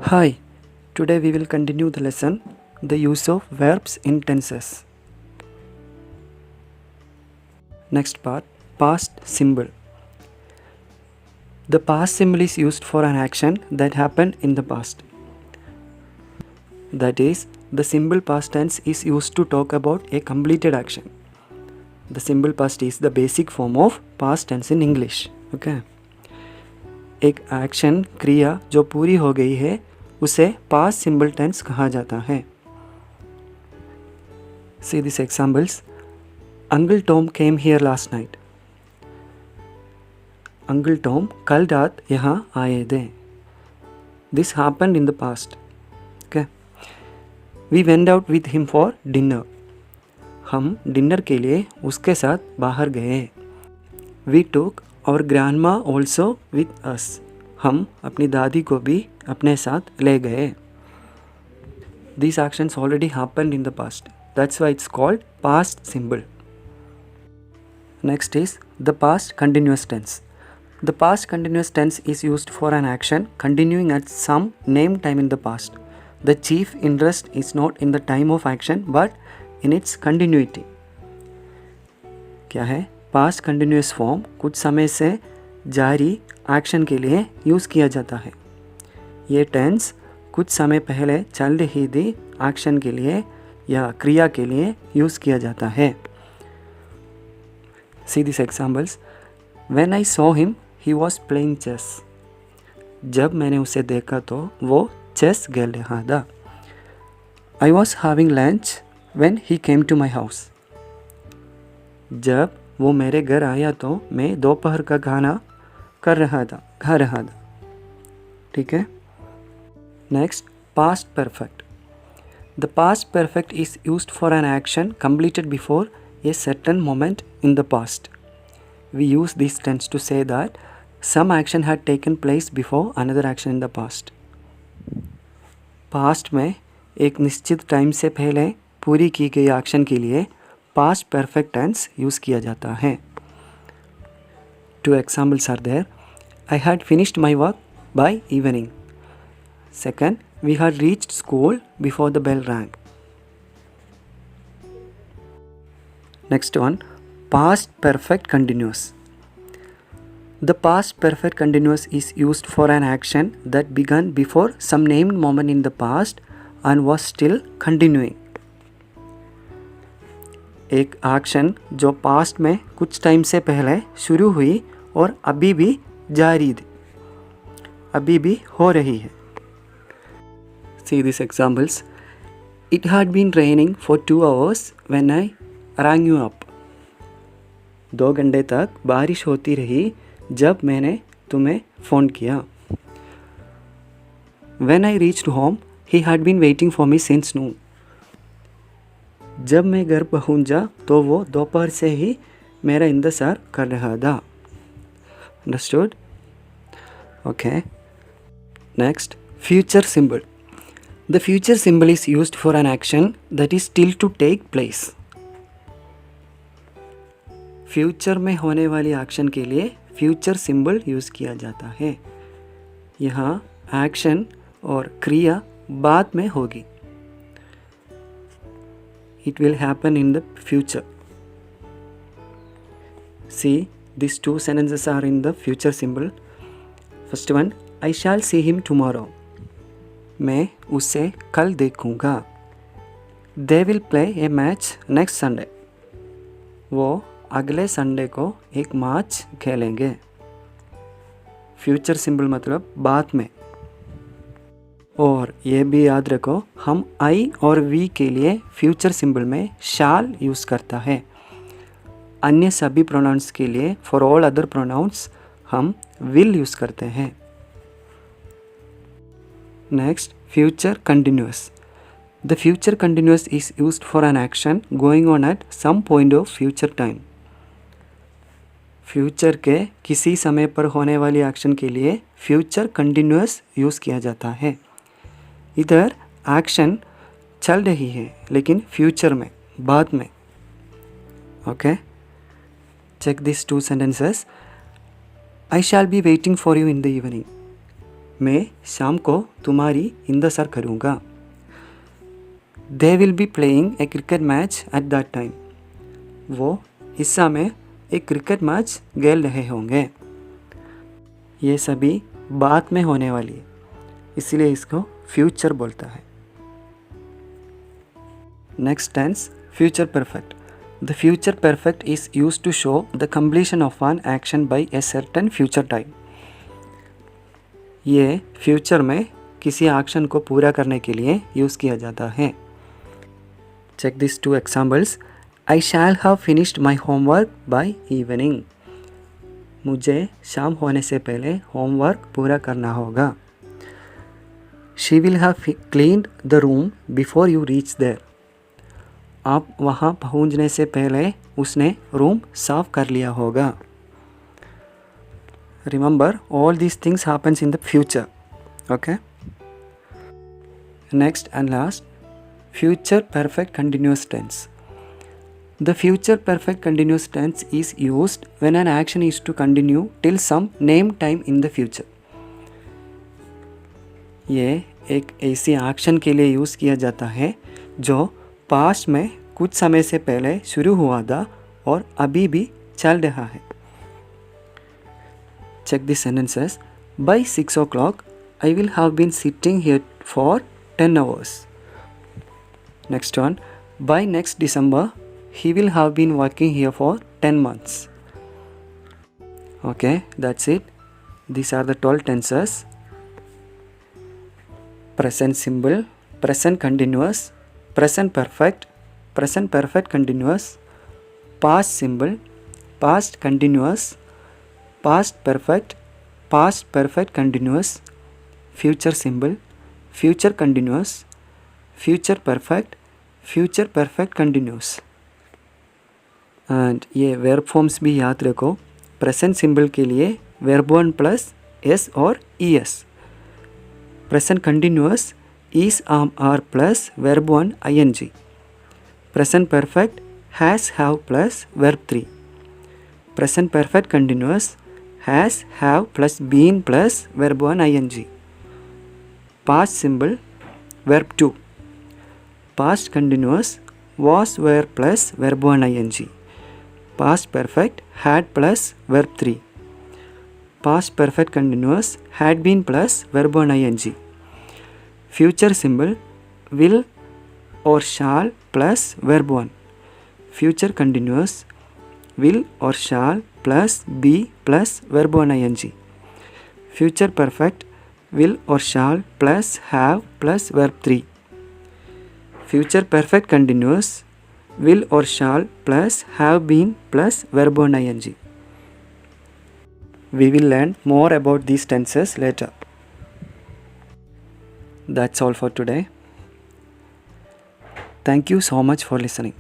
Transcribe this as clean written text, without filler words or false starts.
Hi, today we will continue the lesson, the use of verbs in tenses. Next part, past symbol. The past symbol is used for an action that happened in the past. That is, the symbol past tense is used to talk about a completed action. The symbol past is the basic form of past tense in English. Okay. एक action क्रिया जो पूरी हो गई है उसे past symbol tense कहा जाता है. See these examples. Uncle Tom came here last night. Uncle Tom कल रात यहाँ आए थे. This happened in the past. Okay. We went out with him for dinner. हम डिनर के लिए उसके साथ बाहर गए. We took our grandma also with us. हम अपनी दादी को भी अपने साथ ले गए. These actions already happened in the past. That's why it's called past symbol. Next is the past continuous tense. The past continuous tense is used for an action continuing at some named time in the past. The chief interest is not in the time of action but in its continuity. क्या है? Past continuous form कुछ समय से जारी action के लिए use किया जाता है. ये टेंस कुछ समय पहले चल रही थी एक्शन के लिए या क्रिया के लिए यूज़ किया जाता है. See these examples. When I saw him, he was playing chess. जब मैंने उसे देखा तो वो चेस खेल रहा था. I was having lunch when he came to my house. जब वो मेरे घर आया तो मैं दोपहर का खाना खा रहा था. ठीक है. Next, past perfect. The past perfect is used for an action completed before a certain moment in the past. We use this tense to say that some action had taken place before another action in the past. Past में एक निश्चित time से पहले पूरी की गई action के लिए पास्ट परफेक्ट टेंस यूज़ किया जाता है. Two examples are there. I had finished my work by evening. Second, we had reached school before the bell rang. Next one, past perfect continuous. The past perfect continuous is used for an action that began before some named moment in the past and was still continuing. एक action जो past में कुछ time से पहले शुरू हुई और अभी भी जारी थी, अभी भी हो रही है. See these examples. It had been raining for 2 hours when I rang you up. 2 घंटे तक बारिश होती रही जब मैंने तुम्हें फ़ोन किया. When I reached home, he had been waiting for me since noon. जब मैं घर पहुंचा तो वो दोपहर से ही मेरा इंतज़ार कर रहा था. Understood? Okay. Next, future symbol. The future symbol is used for an action that is still to take place. Future में होने वाली एक्शन के लिए फ्यूचर सिंबल यूज़ किया जाता है. यहाँ एक्शन और क्रिया बाद में होगी. It will happen in the future. See, these two sentences are in the future symbol. First one, I shall see him tomorrow. मैं उसे कल देखूँगा. They will play a match next Sunday. वो अगले संडे को एक मैच खेलेंगे. Future symbol मतलब बाद में. और ये भी याद रखो, हम आई और वी के लिए फ्यूचर सिंबल में शाल यूज़ करता है. अन्य सभी प्रोनाउंस के लिए फॉर ऑल अदर प्रोनाउंस हम विल यूज़ करते हैं. Next, future continuous. The future continuous is used for an action going on at some point of future time. Future के किसी समय पर होने वाली एक्शन के लिए फ्यूचर कंटिन्यूअस यूज़ किया जाता है. इधर एक्शन चल रही है लेकिन फ्यूचर में, बाद में. Okay, check this 2 sentences. I shall be waiting for you in the evening. मैं शाम को तुम्हारी इंतज़ार करूँगा. They will be playing a cricket match at that time. वो इस समय एक क्रिकेट मैच खेल रहे होंगे. ये सभी बाद में होने वाली है, इसलिए इसको फ्यूचर बोलता है. Next tense future perfect. The future perfect is used to show the completion of an action by a certain future time. ये फ्यूचर में किसी एक्शन को पूरा करने के लिए यूज़ किया जाता है. Check these two examples. I shall have finished my homework by evening. मुझे शाम होने से पहले होमवर्क पूरा करना होगा. She will have cleaned the room before you reach there. आप वहाँ पहुँचने से पहले उसने रूम साफ कर लिया होगा. Remember, all these things happens in the future. Okay. Next and last, future perfect continuous tense. The future perfect continuous tense is used when an action is to continue till some named time in the future. ये एक ऐसी action के लिए use किया जाता है जो past में कुछ समय से पहले शुरू हुआ था और अभी भी चल रहा है. Check the sentences. By 6 o'clock, I will have been sitting here for 10 hours. Next one. By next December, he will have been working here for 10 months. Okay, that's it. These are the 12 tenses. Present simple, present continuous, present perfect continuous, past simple, past continuous, past perfect continuous, future simple, future continuous, future perfect continuous. And ये verb forms भी याद रखो. Present symbol के लिए verb one plus S और E S. Present continuous is are plus verb 1 ing. Present perfect has have plus verb 3. Present perfect continuous has have plus been plus verb 1 ing. Past simple verb 2. Past continuous was were plus verb 1 ing. Past perfect had plus verb 3. Past perfect continuous had been plus verb 1 ing. Future symbol will or shall plus verb 1. Future continuous will or shall plus be plus verb 1 ing. Future perfect will or shall plus have plus verb 3. Future perfect continuous will or shall plus have been plus verb 1 ing. We will learn more about these tenses later. That's all for today. Thank you so much for listening.